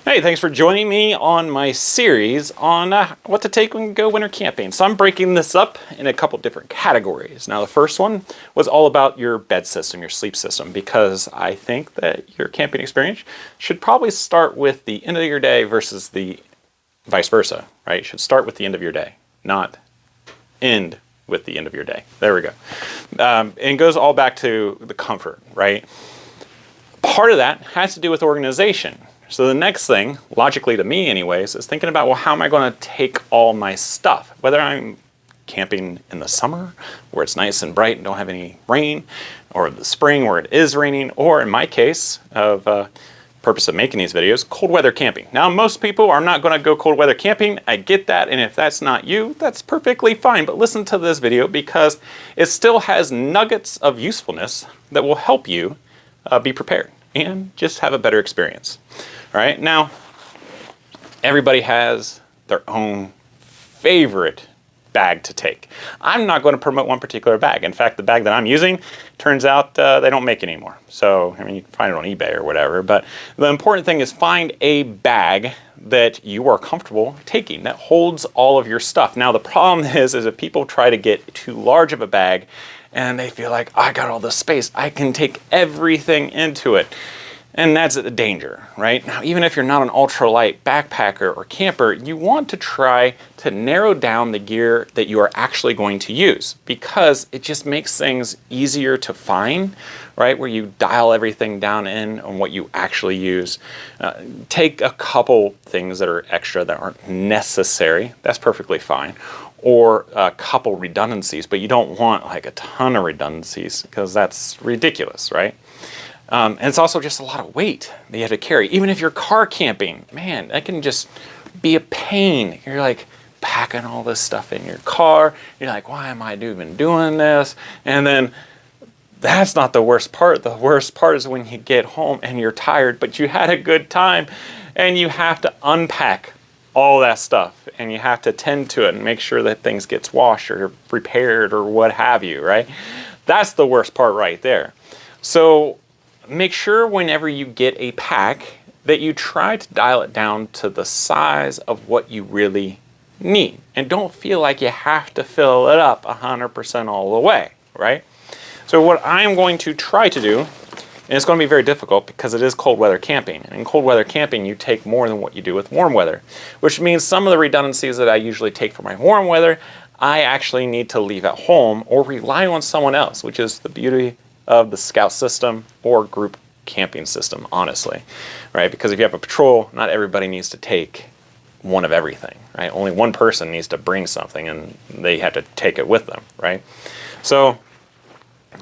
Hey, thanks for joining me on my series on what to take when you go winter camping. So I'm breaking this up in a couple different categories. Now the first one was all about your bed system, your sleep system, because I think that your camping experience should probably start with the end of your day versus the vice versa, right? It should start with the end of your day, not end with the end of your day. There we go. And it goes all back to the comfort, right? Part of that has to do with organization. So the next thing, logically to me anyways, is thinking about, well, how am I going to take all my stuff? Whether I'm camping in the summer, where it's nice and bright and don't have any rain, or the spring where it is raining, or in my case, of purpose of making these videos, cold weather camping. Now, most people are not going to go cold weather camping. I get that, and if that's not you, that's perfectly fine. But listen to this video because it still has nuggets of usefulness that will help you be prepared and just have a better experience. All right, now, everybody has their own favorite bag to take. I'm not going to promote one particular bag. In fact, the bag that I'm using, turns out they don't make it anymore. So, I mean, you can find it on eBay or whatever, but the important thing is find a bag that you are comfortable taking, that holds all of your stuff. Now, the problem is if people try to get too large of a bag and they feel like, I got all this space, I can take everything into it. And that's a danger, right? Now, even if you're not an ultralight backpacker or camper, you want to try to narrow down the gear that you are actually going to use because it just makes things easier to find, right? Where you dial everything down in on what you actually use. Take a couple things that are extra that aren't necessary. That's perfectly fine. Or a couple redundancies, but you don't want like a ton of redundancies because that's ridiculous, right? And it's also just a lot of weight that you have to carry. Even if you're car camping, man, that can just be a pain. You're like packing all this stuff in your car. You're like, why am I even doing this? And then that's not the worst part. The worst part is when you get home and you're tired, but you had a good time and you have to unpack all that stuff and you have to tend to it and make sure that things gets washed or repaired or what have you, right? That's the worst part right there. So make sure whenever you get a pack that you try to dial it down to the size of what you really need. And don't feel like you have to fill it up 100% all the way, right? So what I'm going to try to do, and it's going to be very difficult because it is cold weather camping. And in cold weather camping, you take more than what you do with warm weather, which means some of the redundancies that I usually take for my warm weather, I actually need to leave at home or rely on someone else, which is the beauty of the scout system or group camping system, honestly, right? Because if you have a patrol, not everybody needs to take one of everything, right? Only one person needs to bring something and they have to take it with them, right? So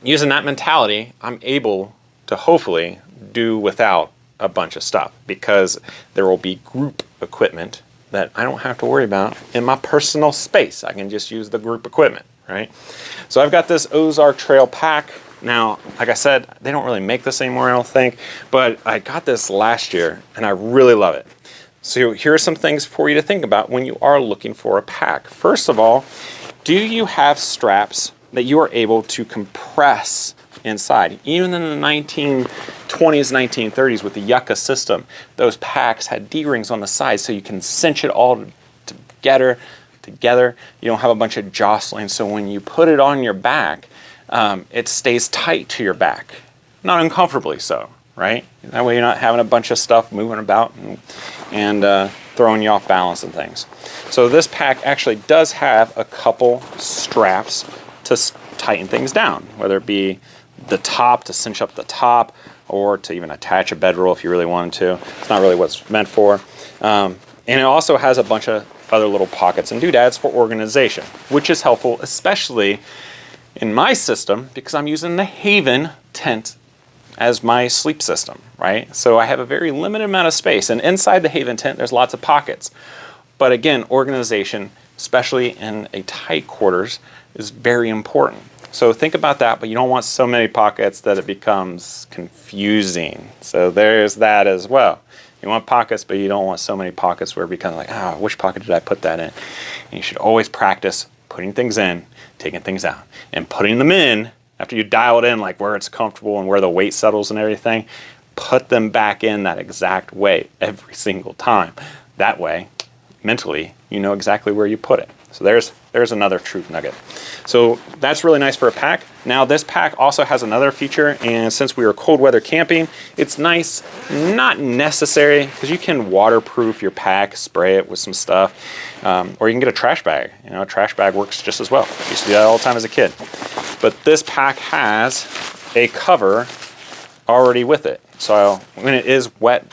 using that mentality, I'm able to hopefully do without a bunch of stuff because there will be group equipment that I don't have to worry about in my personal space. I can just use the group equipment, right? So I've got this Ozark Trail pack. Now, like I said, they don't really make this anymore, I don't think, but I got this last year and I really love it. So here are some things for you to think about when you are looking for a pack. First of all, do you have straps that you are able to compress inside? Even in the 1920s, 1930s with the yucca system, those packs had D-rings on the side so you can cinch it all together. You don't have a bunch of jostling, so when you put it on your back, it stays tight to your back, not uncomfortably so, right? That way you're not having a bunch of stuff moving about and throwing you off balance and things. So this pack actually does have a couple straps to tighten things down, whether it be the top to cinch up the top or to even attach a bedroll if you really wanted to. It's not really what it's meant for. And it also has a bunch of other little pockets and doodads for organization, which is helpful, especially in my system because I'm using the Haven tent as my sleep system, right? So I have a very limited amount of space, and inside the Haven tent there's lots of pockets. But again, organization, especially in a tight quarters, is very important. So think about that, but you don't want so many pockets that it becomes confusing. So there's that as well. You want pockets, but you don't want so many pockets where it becomes like, which pocket did I put that in? And you should always practice putting things in, taking things out, and putting them in after you dial it in, like where it's comfortable and where the weight settles and everything. put them back in that exact way every single time. That way, mentally, you know exactly where you put it. So there's another truth nugget. So that's really nice for a pack. Now this pack also has another feature, and since we were cold weather camping, it's nice, not necessary, because you can waterproof your pack, spray it with some stuff, or you can get a trash bag. You know, a trash bag works just as well. I used to do that all the time as a kid. But this pack has a cover already with it. So when it is wet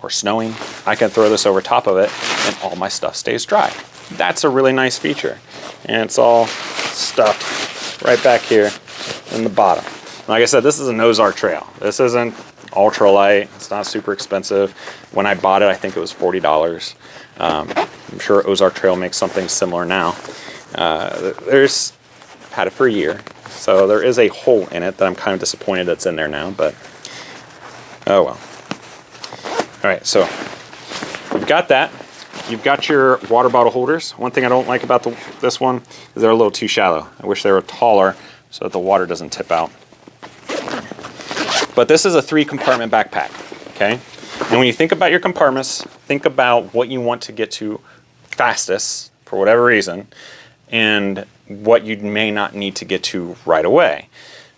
or snowing, I can throw this over top of it and all my stuff stays dry. That's a really nice feature. And it's all stuffed right back here in the bottom. Like I said, this is an Ozark trail. This isn't ultralight. It's not super expensive. When I bought it, I think it was $40. I'm sure Ozark Trail makes something similar now. I've had it for a year, so there is a hole in it that I'm kind of disappointed that's in there now, but oh well. All right, so you've got that. You've got your water bottle holders. One thing I don't like about this one is they're a little too shallow. I wish they were taller so that the water doesn't tip out. But this is a 3-compartment backpack, okay? And when you think about your compartments, think about what you want to get to fastest for whatever reason, and what you may not need to get to right away.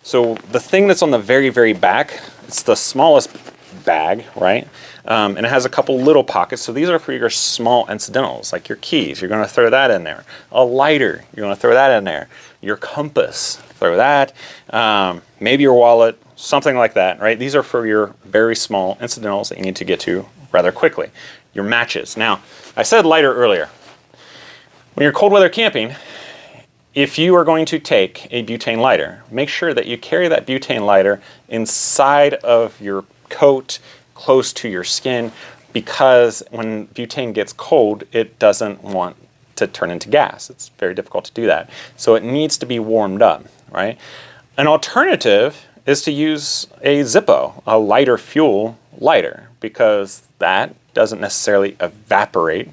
So the thing that's on the very, very back, it's the smallest bag, right? And it has a couple little pockets. So these are for your small incidentals, like your keys. You're going to throw that in there. A lighter, you're going to throw that in there. Your compass, throw that. Maybe your wallet, something like that, right? These are for your very small incidentals that you need to get to rather quickly. Your matches. Now, I said lighter earlier. When you're cold weather camping, if you are going to take a butane lighter, make sure that you carry that butane lighter inside of your coat, close to your skin, because when butane gets cold, it doesn't want to turn into gas. It's very difficult to do that. So it needs to be warmed up, right? An alternative is to use a Zippo, a lighter fuel lighter, because that doesn't necessarily evaporate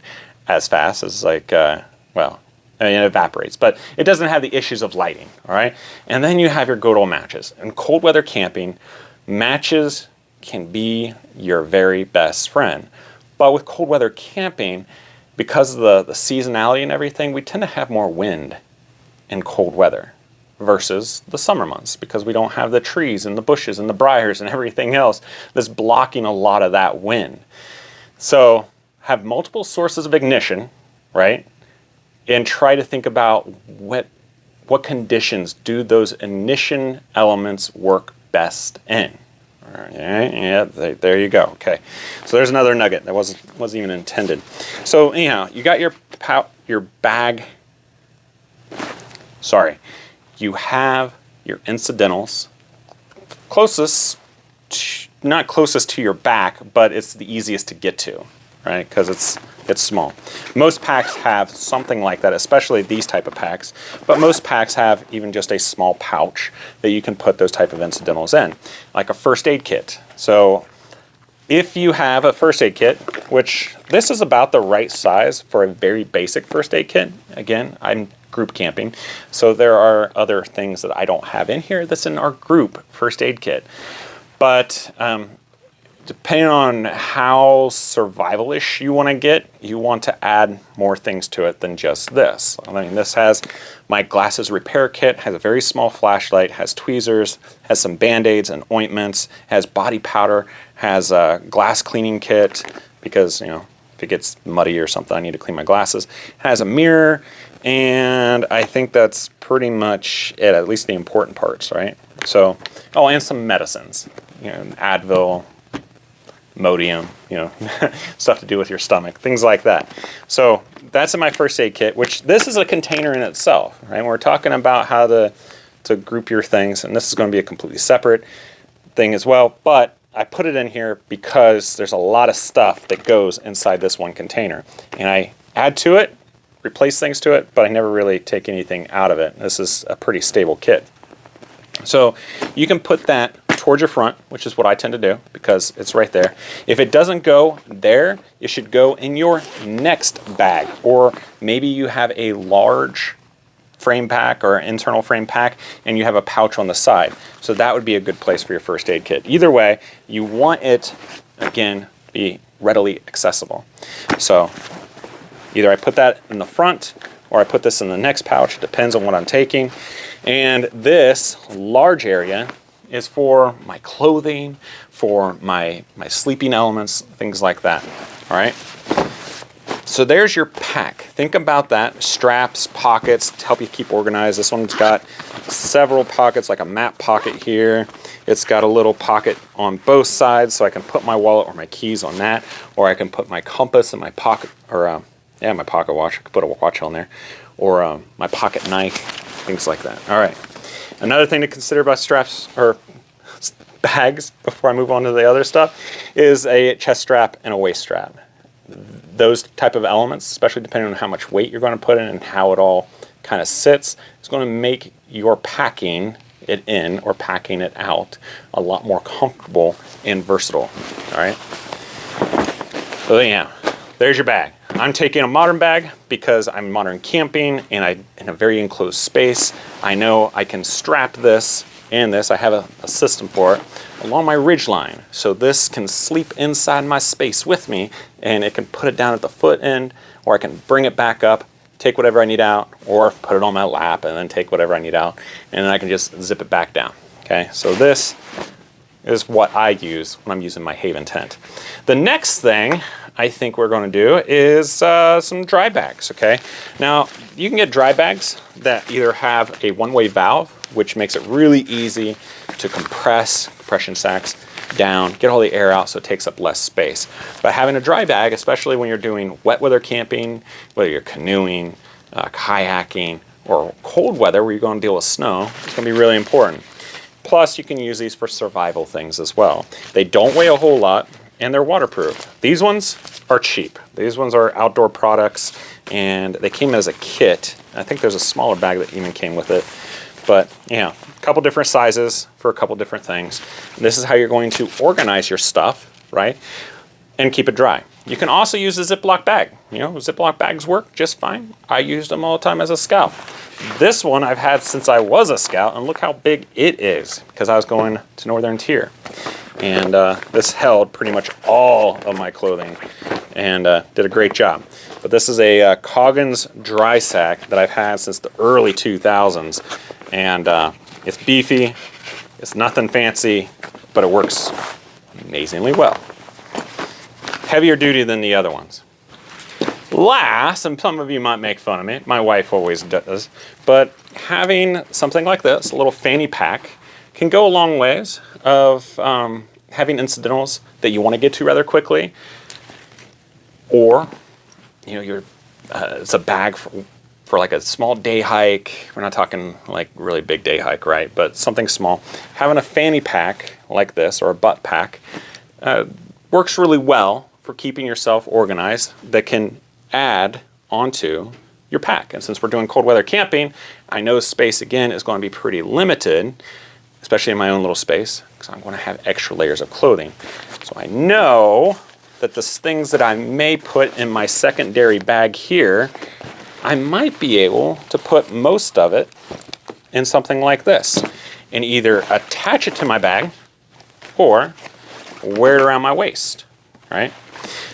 as fast as it evaporates, but it doesn't have the issues of lighting, all right? And then you have your good old matches. In cold weather camping, matches can be your very best friend. But with cold weather camping, because of the seasonality and everything, we tend to have more wind in cold weather versus the summer months, because we don't have the trees and the bushes and the briars and everything else that's blocking a lot of that wind. So have multiple sources of ignition, right? And try to think about what conditions do those ignition elements work best in. All right, yeah, there you go. Okay, so there's another nugget that wasn't even intended. So anyhow, you got your bag. Sorry, you have your incidentals not closest to your back, but it's the easiest to get to, right? Because it's small. Most packs have something like that, especially these type of packs, but most packs have even just a small pouch that you can put those type of incidentals in, like a first aid kit. So if you have a first aid kit, which this is about the right size for a very basic first aid kit. Again, I'm group camping, so there are other things that I don't have in here that's in our group first aid kit. But depending on how survival-ish you want to get, you want to add more things to it than just this. I mean, this has my glasses repair kit, has a very small flashlight, has tweezers, has some Band-Aids and ointments, has body powder, has a glass cleaning kit, because, you know, if it gets muddy or something, I need to clean my glasses. Has a mirror, and I think that's pretty much it, at least the important parts, right? So, oh, and some medicines, you know, Advil, Modium, you know, stuff to do with your stomach, things like that. So that's in my first aid kit, which this is a container in itself, right? We're talking about how to group your things, and this is going to be a completely separate thing as well, but I put it in here because there's a lot of stuff that goes inside this one container, and I add to it, replace things to it, but I never really take anything out of it. This is a pretty stable kit. So you can put that towards your front, which is what I tend to do because it's right there. If it doesn't go there, it should go in your next bag, or maybe you have a large frame pack or internal frame pack, and you have a pouch on the side. So that would be a good place for your first aid kit. Either way, you want it, again, be readily accessible. So either I put that in the front or I put this in the next pouch, depends on what I'm taking. And this large area is for my clothing, for my sleeping elements, things like that, all right? So there's your pack. Think about that. Straps, pockets to help you keep organized. This one's got several pockets, like a map pocket here. It's got a little pocket on both sides, so I can put my wallet or my keys on that, or I can put my compass in my pocket, or yeah, my pocket watch. I could put a watch on there, or my pocket knife, things like that. All right. Another thing to consider about straps or bags before I move on to the other stuff is a chest strap and a waist strap. Those type of elements, especially depending on how much weight you're going to put in and how it all kind of sits, is going to make your packing it in or packing it out a lot more comfortable and versatile. All right. So yeah, there's your bag. I'm taking a modern bag because I'm modern camping and I'm in a very enclosed space. I know I can strap this and this, I have a system for it, along my ridge line. So this can sleep inside my space with me, and it can put it down at the foot end, or I can bring it back up, take whatever I need out, or put it on my lap and then take whatever I need out, and then I can just zip it back down. Okay, so this is what I use when I'm using my Haven tent. The next thing I think we're going to do is some dry bags, okay? Now, you can get dry bags that either have a one-way valve, which makes it really easy to compress compression sacks down, get all the air out so it takes up less space. But having a dry bag, especially when you're doing wet weather camping, whether you're canoeing, kayaking, or cold weather where you're going to deal with snow, it's going to be really important. Plus, you can use these for survival things as well. They don't weigh a whole lot, and they're waterproof. These ones are cheap. These ones are outdoor products, and they came as a kit. I think there's a smaller bag that even came with it. But, yeah, a couple different sizes for a couple different things. This is how you're going to organize your stuff, right? And keep it dry. You can also use a Ziploc bag. You know, Ziploc bags work just fine. I used them all the time as a scout. This one I've had since I was a scout, and look how big it is, because I was going to Northern Tier. And this held pretty much all of my clothing and did a great job. But this is a Coggins dry sack that I've had since the early 2000s. And it's beefy, it's nothing fancy, but it works amazingly well. Heavier duty than the other ones. Last, and some of you might make fun of me, my wife always does, but having something like this, a little fanny pack, can go a long ways of having incidentals that you want to get to rather quickly, or you know, it's a bag for like a small day hike. We're not talking like really big day hike, right? But something small. Having a fanny pack like this, or a butt pack, works really well for keeping yourself organized, that can add onto your pack. And since we're doing cold weather camping, I know space again is going to be pretty limited, especially in my own little space, because I'm going to have extra layers of clothing. So I know that the things that I may put in my secondary bag here, I might be able to put most of it in something like this and either attach it to my bag or wear it around my waist, right?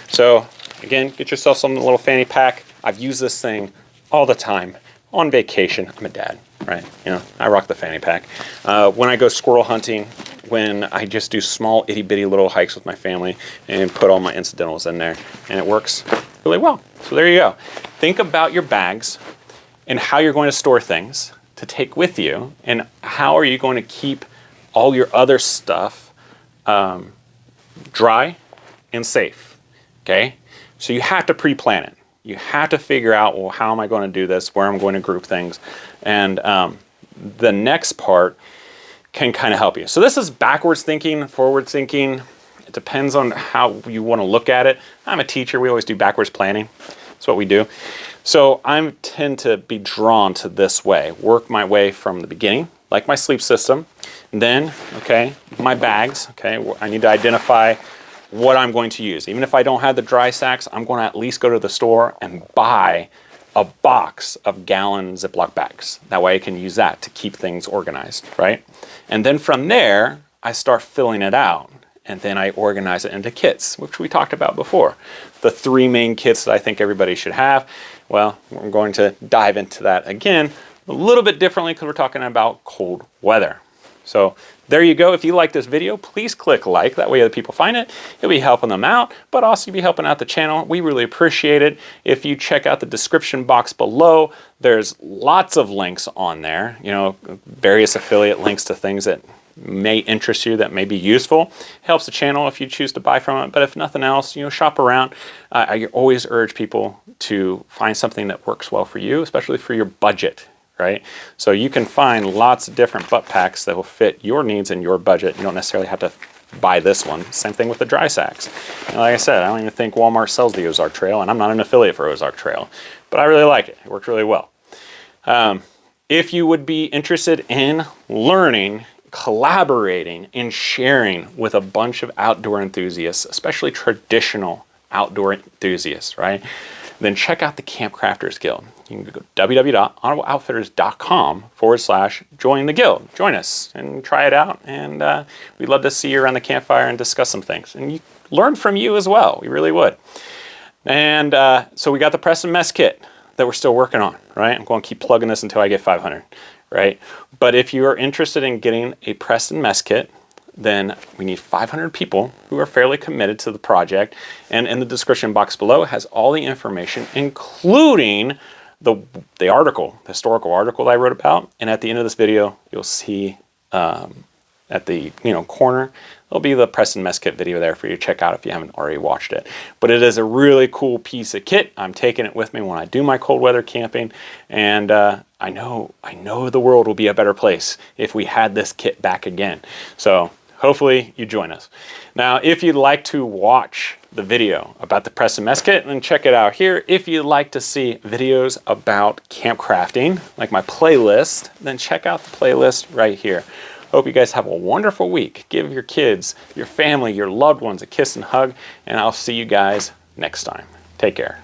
So again, get yourself some little fanny pack. I've used this thing all the time on vacation. I'm a dad, right? You know, I rock the fanny pack. When I go squirrel hunting, when I just do small itty bitty little hikes with my family and put all my incidentals in there, and it works really well. So there you go. Think about your bags and how you're going to store things to take with you, and how are you going to keep all your other stuff dry and safe, okay? So you have to pre-plan it. You have to figure out, well, how am I going to do this, where I'm going to group things, and the next part can kind of help you. So this is backwards thinking, forward thinking. It depends on how you want to look at it. I'm a teacher. We always do backwards planning. That's what we do. So I tend to be drawn to this way. Work my way from the beginning, like my sleep system. Then, okay, my bags. Okay, I need to identify what I'm going to use. Even if I don't have the dry sacks, I'm going to at least go to the store and buy a box of gallon Ziploc bags. That way I can use that to keep things organized, right? And then from there, I start filling it out. And then I organize it into kits, which we talked about before. The 3 main kits that I think everybody should have. Well, we're going to dive into that again a little bit differently because we're talking about cold weather. So there you go. If you like this video, please click like. That way other people find it. You'll be helping them out, but also you'll be helping out the channel. We really appreciate it. If you check out the description box below, there's lots of links on there. You know, various affiliate links to things that may interest you, that may be useful. Helps the channel if you choose to buy from it, but if nothing else, you know, shop around. I always urge people to find something that works well for you, especially for your budget, right? So you can find lots of different butt packs that will fit your needs and your budget. You don't necessarily have to buy this one. Same thing with the dry sacks. And like I said, I don't even think Walmart sells the Ozark Trail, and I'm not an affiliate for Ozark Trail, but I really like it. It works really well. If you would be interested in learning, collaborating, and sharing with a bunch of outdoor enthusiasts, especially traditional outdoor enthusiasts, right? Then check out the Camp Crafters Guild. You can go to www.honorableoutfitters.com/join the guild. Join us and try it out. And we'd love to see you around the campfire and discuss some things. And you learn from you as well. We really would. And so we got the Press and Mess Kit that we're still working on, right? I'm going to keep plugging this until I get 500, right? But if you are interested in getting a Press and Mess Kit, then we need 500 people who are fairly committed to the project. And in the description box below, it has all the information, including the article, the historical article that I wrote about. And at the end of this video, you'll see at the corner, there'll be the Press and Mess Kit video there for you to check out if you haven't already watched it. But it is a really cool piece of kit. I'm taking it with me when I do my cold weather camping. And I know the world will be a better place if we had this kit back again. So hopefully you join us. Now, if you'd like to watch the video about the Press and Mess Kit, then check it out here. If you'd like to see videos about camp crafting, like my playlist, then check out the playlist right here. Hope you guys have a wonderful week. Give your kids, your family, your loved ones a kiss and hug, and I'll see you guys next time. Take care.